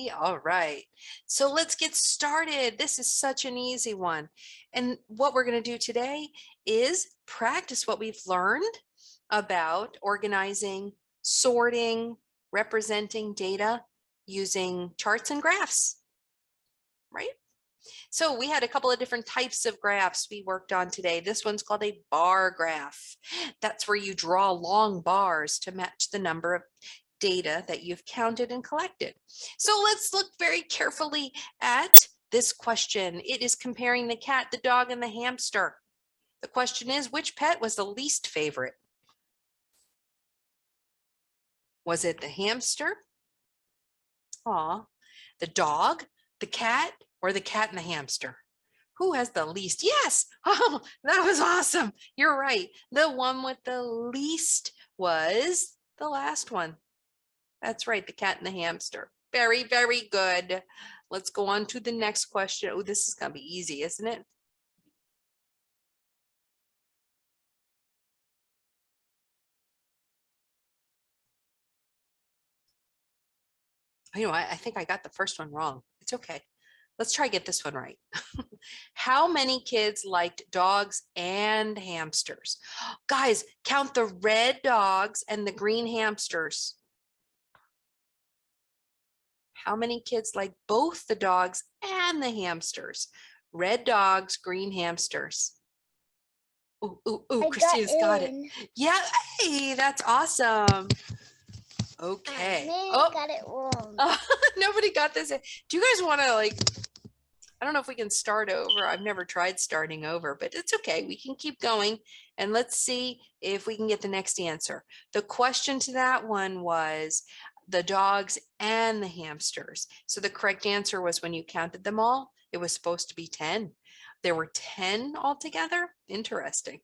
Ready? All right. So let's get started. This is such an easy one. And what we're going to do today is practice what we've learned about organizing, sorting, representing data using charts and graphs, right? So we had a couple of different types of graphs we worked on today. This one's called a bar graph. That's where you draw long bars to match the number of data that you've counted and collected. So let's look very carefully at this question. It is comparing the cat, the dog, and the hamster. The question is, which pet was the least favorite? Was it the hamster? Aw, the dog, the cat, or the cat and the hamster? Who has the least? Yes. Oh, that was awesome. You're right. The one with the least was the last one. That's right. The cat and the hamster. Very, very good. Let's go on to the next question. Oh, this is going to be easy, isn't it? I think I got the first one wrong. It's okay. Let's try to get this one right. How many kids liked dogs and hamsters? Guys, count the red dogs and the green hamsters. How many kids like both the dogs and the hamsters? Red dogs, green hamsters. Ooh, ooh, ooh, Christina's got it. Yeah, hey, that's awesome. Okay. I got it wrong. Nobody got this. Do you guys want to I don't know if we can start over. I've never tried starting over, but it's okay. We can keep going and let's see if we can get the next answer. The question to that one was the dogs and the hamsters. So the correct answer was when you counted them all, it was supposed to be 10. There were 10 altogether. Interesting.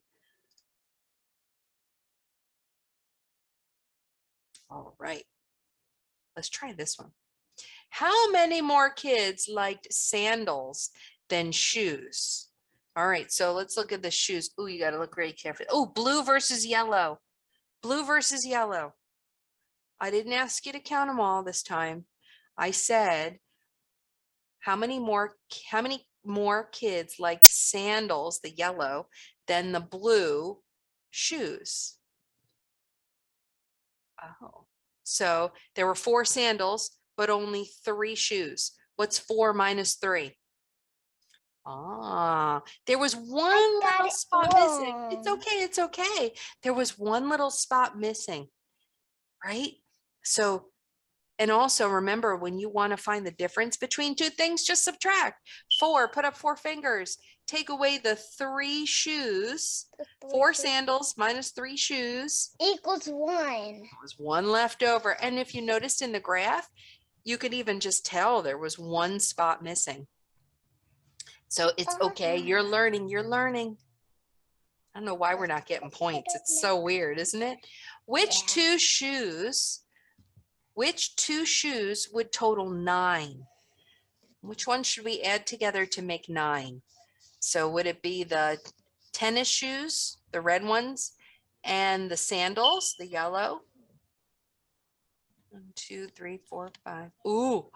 All right. Let's try this one. How many more kids liked sandals than shoes? All right, so let's look at the shoes. Oh, you got to look really carefully. Oh, blue versus yellow. Blue versus yellow. I didn't ask you to count them all this time. I said, how many more kids liked sandals, the yellow, than the blue shoes? Oh, so there were 4 sandals, but only 3 shoes. What's 4 minus 3? Ah, there was one little spot missing. It's okay. It's okay. There was one little spot missing, right? So, and also remember when you want to find the difference between two things, just subtract 4, put up 4 fingers, take away the 3 shoes, 4 sandals minus 3 shoes equals 1. There was 1 left over. And if you noticed in the graph, you could even just tell there was 1 spot missing. So it's okay. You're learning. You're learning. I don't know why we're not getting points. It's so weird, isn't it? Which two shoes would total 9? Which one should we add together to make 9? So would it be the tennis shoes, the red ones, and the sandals, the yellow? 1, 2, 3, 4, 5. Ooh,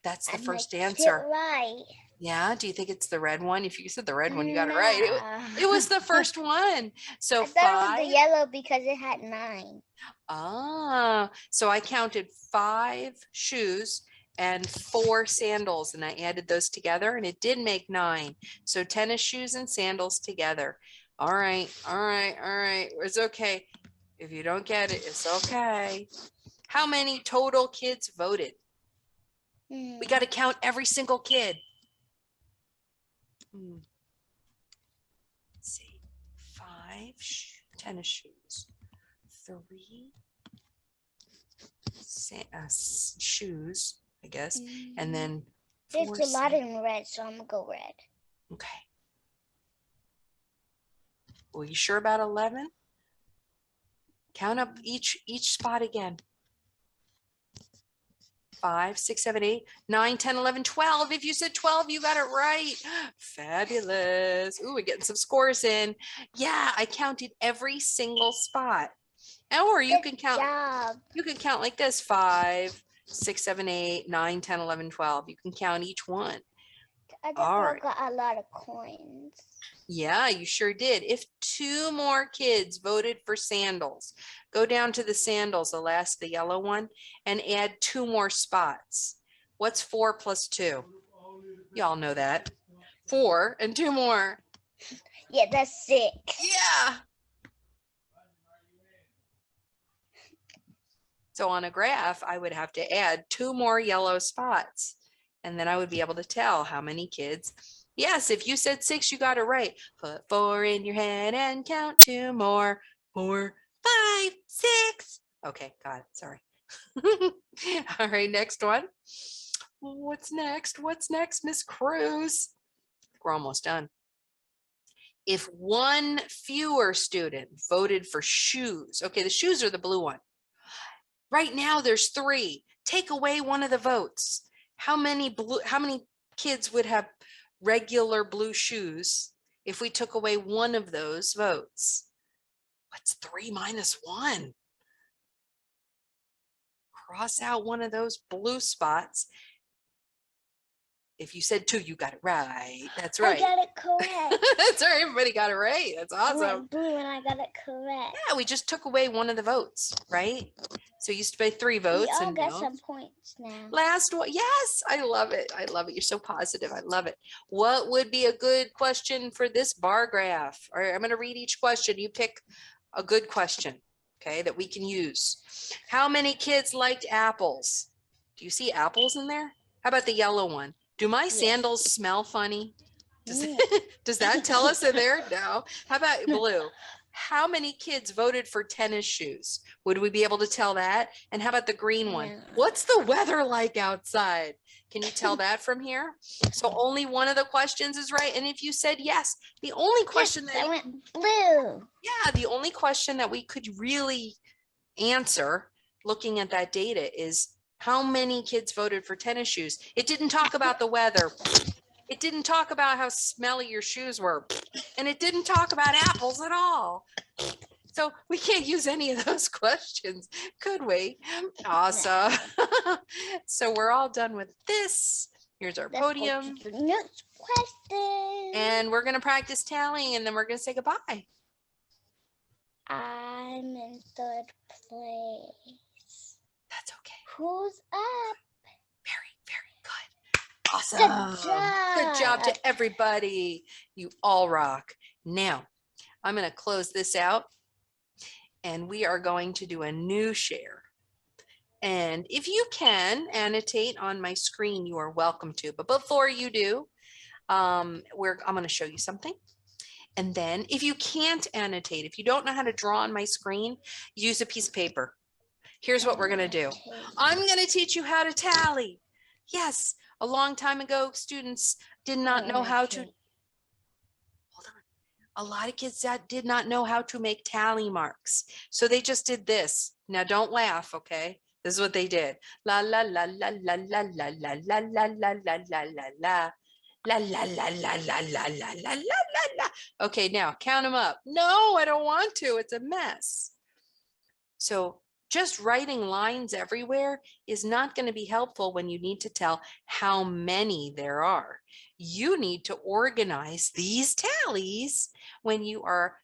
that's the first answer. Right. Yeah, do you think it's the red one? If you said the red one, you got it right. It was the first one. So I thought it was the yellow because it had 9. Ah, so I counted 5 shoes and 4 sandals, and I added those together, and it did make 9. So tennis shoes and sandals together. All right, all right, all right. It's okay. If you don't get it, it's okay. How many total kids voted? We got to count every single kid. Let's see, 5 tennis shoes, 3 shoes, I guess, and then 4 there's a lot in red, so I'm gonna go red. Okay. Well, you sure about 11? Count up each spot again. 5, 6, 7, 8, 9, 10, 11, 12. If you said 12, you got it right. Fabulous. Ooh, we're getting some scores in. Yeah, I counted every single spot. Or you can count. You can count like this: 5, 6, 7, 8, 9, 10, 11, 12. You can count each one. I just All right. got a lot of coins. Yeah, you sure did. If 2 more kids voted for sandals, go down to the sandals, the yellow one, and add 2 more spots. What's 4 plus 2? Y'all know that. 4 and 2 more. Yeah, that's 6. Yeah. So on a graph, I would have to add 2 more yellow spots, and then I would be able to tell how many kids. Yes, if you said 6, you got it right. Put 4 in your head and count 2 more. 4, 5, 6. Okay, got it. Sorry. All right, next one. What's next? What's next, Miss Cruz? We're almost done. If 1 fewer student voted for shoes, okay, the shoes are the blue one. Right now there's 3. Take away one of the votes. How many kids would have regular blue shoes if we took away one of those votes? What's 3 minus 1? Cross out one of those blue spots. If you said 2, you got it right. That's right. I got it correct. That's right. Everybody got it right. That's I awesome. went blue and I got it correct. Yeah, we just took away one of the votes, right? So you used to pay 3 votes. We all and got no. some points now. Last one. Yes, I love it. I love it. You're so positive. I love it. What would be a good question for this bar graph? All right, I'm going to read each question. You pick a good question, okay, that we can use. How many kids liked apples? Do you see apples in there? How about the yellow one? Do my sandals smell funny? Does that tell us in there? No. How about blue? How many kids voted for tennis shoes? Would we be able to tell that? And how about the green one? No. What's the weather like outside? Can you tell that from here? So only one of the questions is right. And if you said yes, the only question I went blue. yeah, the only question that we could really answer looking at that data is how many kids voted for tennis shoes? It didn't talk about the weather. It didn't talk about how smelly your shoes were. And it didn't talk about apples at all. So we can't use any of those questions, could we? Awesome. So we're all done with this. Here's our podium. The next question. And we're going to practice tallying and then we're going to say goodbye. I'm in 3rd place. That's okay. Who's up? Very, very good. Awesome. Good job. Good job to everybody. You all rock. Now, I'm going to close this out and we are going to do a new share. And if you can annotate on my screen, you are welcome to. But before you do, I'm going to show you something. And then if you can't annotate, if you don't know how to draw on my screen, use a piece of paper. Here's what we're going to do. I'm going to teach you how to tally. Yes, a long time ago, students did not know how to. Hold on. A lot of kids that did not know how to make tally marks. So they just did this. Now don't laugh, okay? This is what they did. La la la la la la la la la la la la la la la. La la la la la la la la la la. Okay, now count them up. No, I don't want to. It's a mess. So just writing lines everywhere is not going to be helpful when you need to tell how many there are. You need to organize these tallies when you are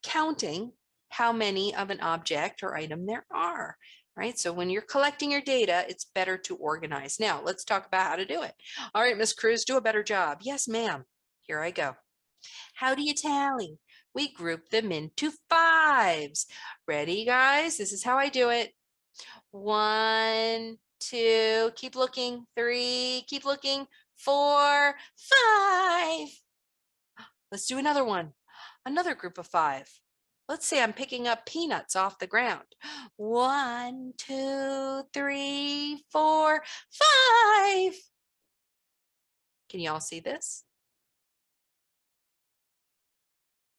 counting how many of an object or item there are. Right? So when you're collecting your data, it's better to organize. Now, let's talk about how to do it. All right, Miss Cruz, do a better job. Yes, ma'am. Here I go. How do you tally? We group them into 5s. Ready, guys? This is how I do it. 1, 2, keep looking. 3, keep looking. 4, 5. Let's do another one. Another group of 5. Let's say I'm picking up peanuts off the ground. 1, 2, 3, 4, 5. Can you all see this?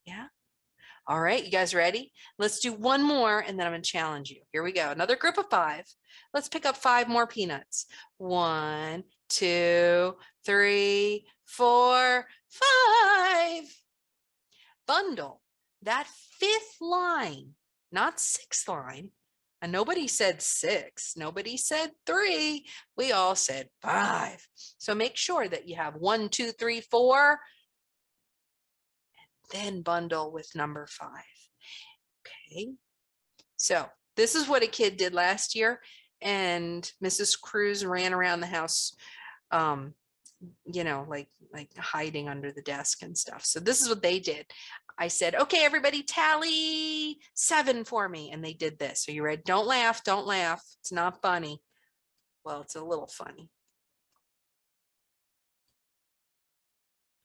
Yeah. All right, you guys ready? Let's do one more and then I'm going to challenge you. Here we go. Another group of 5. Let's pick up 5 more peanuts. 1, 2, 3, 4, 5. Bundle that 5th line, not 6th line, And nobody said 6. Nobody said 3. We all said 5. So make sure that you have 1, 2, 3, 4. Then bundle with number 5. Okay. So this is what a kid did last year. And Mrs. Cruz ran around the house, you know, like hiding under the desk and stuff. So this is what they did. I said, okay, everybody tally 7 for me. And they did this. Are you ready? Don't laugh. Don't laugh. It's not funny. Well, it's a little funny.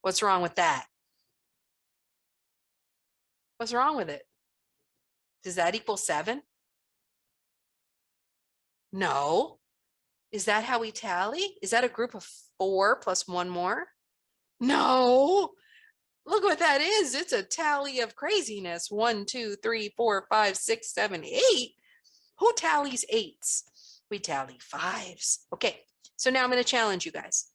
What's wrong with that? What's wrong with it? Does that equal 7? No. Is that how we tally? Is that a group of 4 plus 1 more? No. Look what that is. It's a tally of craziness. 1, 2, 3, 4, 5, 6, 7, 8. Who tallies 8s? We tally 5s. Okay, so now I'm going to challenge you guys.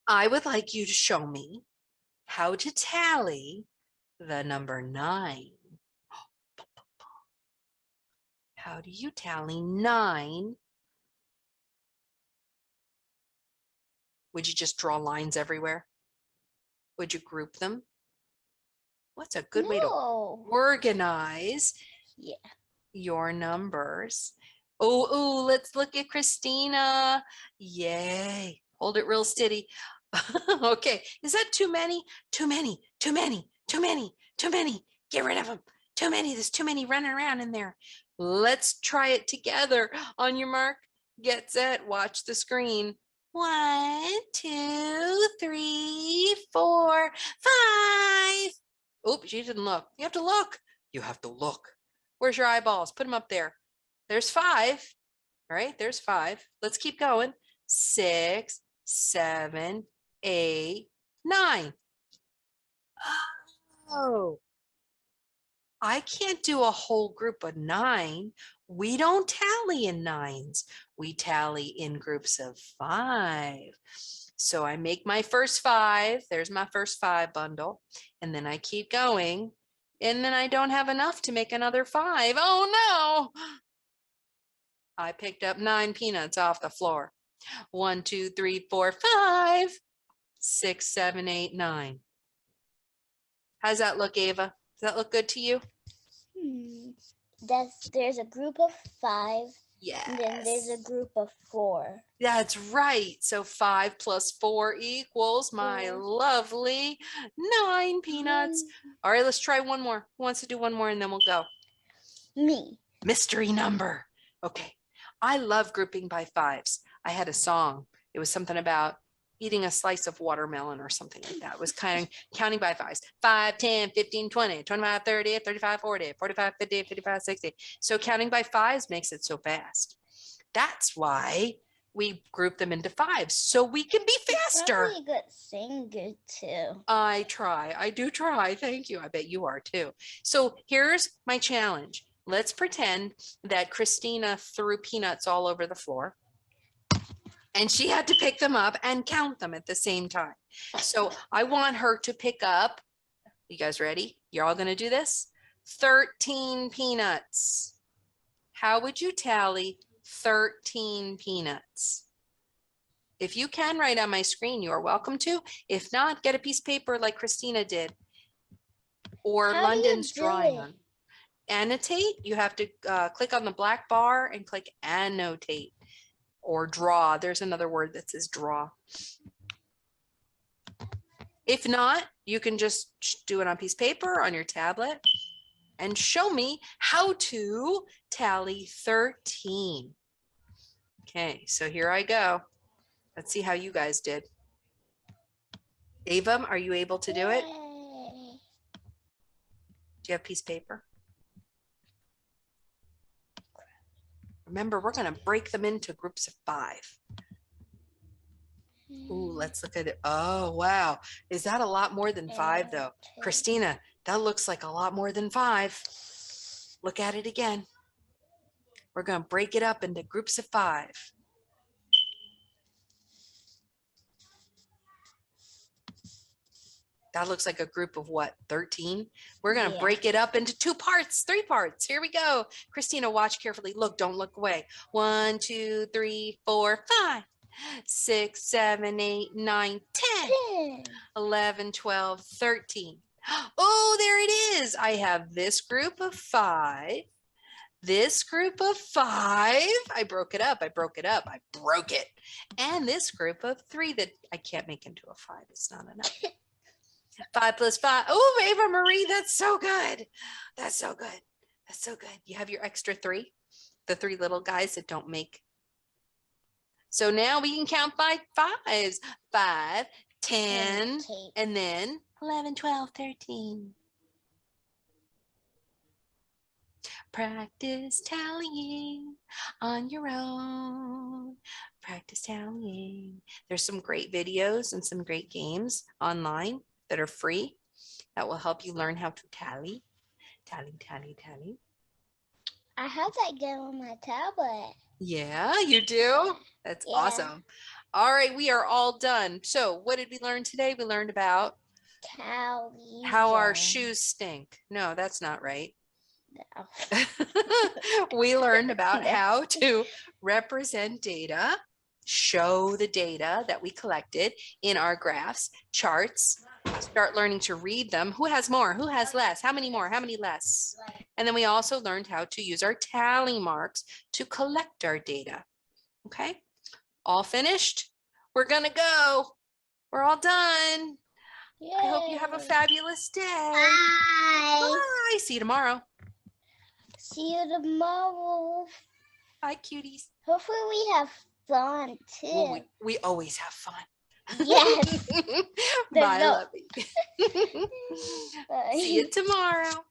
I would like you to show me how to tally the number 9. How do you tally 9? Would you just draw lines everywhere? Would you group them? What's a good way to No. organize Yeah. your numbers? Oh, let's look at Christina. Yay. Hold it real steady. Okay. Is that too many? Too many, too many, too many, too many. Get rid of them. Too many. There's too many running around in there. Let's try it together. On your mark, get set, watch the screen. 1, 2, 3, 4, 5. Oops, you didn't look. You have to look. You have to look. Where's your eyeballs? Put them up there. There's 5. All right, there's 5. Let's keep going. 6, 7, 8, 9. Oh, I can't do a whole group of 9. We don't tally in 9s. We tally in groups of 5. So I make my first 5. There's my first 5 bundle. And then I keep going. And then I don't have enough to make another 5. Oh no. I picked up 9 peanuts off the floor. 1, 2, 3, 4, 5, 6, 7, 8, 9. How's that look, Ava? Does that look good to you? There's a group of 5. Yes. And then there's a group of 4. That's right. So 5 plus 4 equals my lovely 9 peanuts. All right, let's try one more. Who wants to do one more and then we'll go? Me. Mystery number. Okay. I love grouping by 5s. I had a song. It was something about eating a slice of watermelon or something like that. It was kind of counting by 5s. 5, 10, 15, 20, 25, 30, 35, 40, 45, 50, 55, 60. So counting by 5s makes it so fast. That's why we group them into 5s so we can be faster. Probably a good singer too. I try. I do try. Thank you. I bet you are too. So here's my challenge. Let's pretend that Christina threw peanuts all over the floor and she had to pick them up and count them at the same time. So I want her to pick up, you guys ready? You're all going to do this? 13 peanuts. How would you tally 13 peanuts? If you can write on my screen, you are welcome to. If not, get a piece of paper like Christina did or How do you London's do drawing it? on. Annotate, you have to click on the black bar and click annotate or draw. There's another word that says draw. If not, you can just do it on a piece of paper on your tablet and show me how to tally 13. Okay, so here I go. Let's see how you guys did. Ava, are you able to do it? Yay. Do you have a piece of paper? Remember, we're going to break them into groups of 5. Ooh, let's look at it. Oh, wow. Is that a lot more than 5 though? Christina, that looks like a lot more than 5. Look at it again. We're going to break it up into groups of 5. That looks like a group of what, 13? We're going to Yeah. break it up into 2 parts, 3 parts. Here we go. Christina, watch carefully. Look, don't look away. 1, 2, 3, 4, 5, 6, 7, 8, 9, 10, 10. 11, 12, 13. Oh, there it is. I have this group of 5. This group of 5, I broke it up. I broke it. And this group of 3 that I can't make into a 5. It's not enough. 5 plus 5. Oh, Ava Marie, that's so good. That's so good. That's so good. You have your extra 3, the 3 little guys that don't make. So now we can count by 5s. 5, 10, tape. and then 11, 12, 13. Practice tallying on your own. Practice tallying. There's some great videos and some great games online that are free that will help you learn how to tally. Tally, tally, tally. I have that game on my tablet. Yeah, you do? That's Yeah. awesome. All right, we are all done. So what did we learn today? We learned about Tally. how our shoes stink. No, that's not right. No. We learned about how to represent data, show the data that we collected in our graphs, charts, start learning to read them. Who has more? Who has less? How many more? How many less? And then we also learned how to use our tally marks to collect our data. Okay, all finished? We're gonna go. We're all done. I hope you have a Yay. fabulous day. Bye. Bye. See you tomorrow. See you tomorrow. Bye, cuties. Hopefully we have fun too. Well, we always have fun. Yes. Bye, no- lovey. See you tomorrow.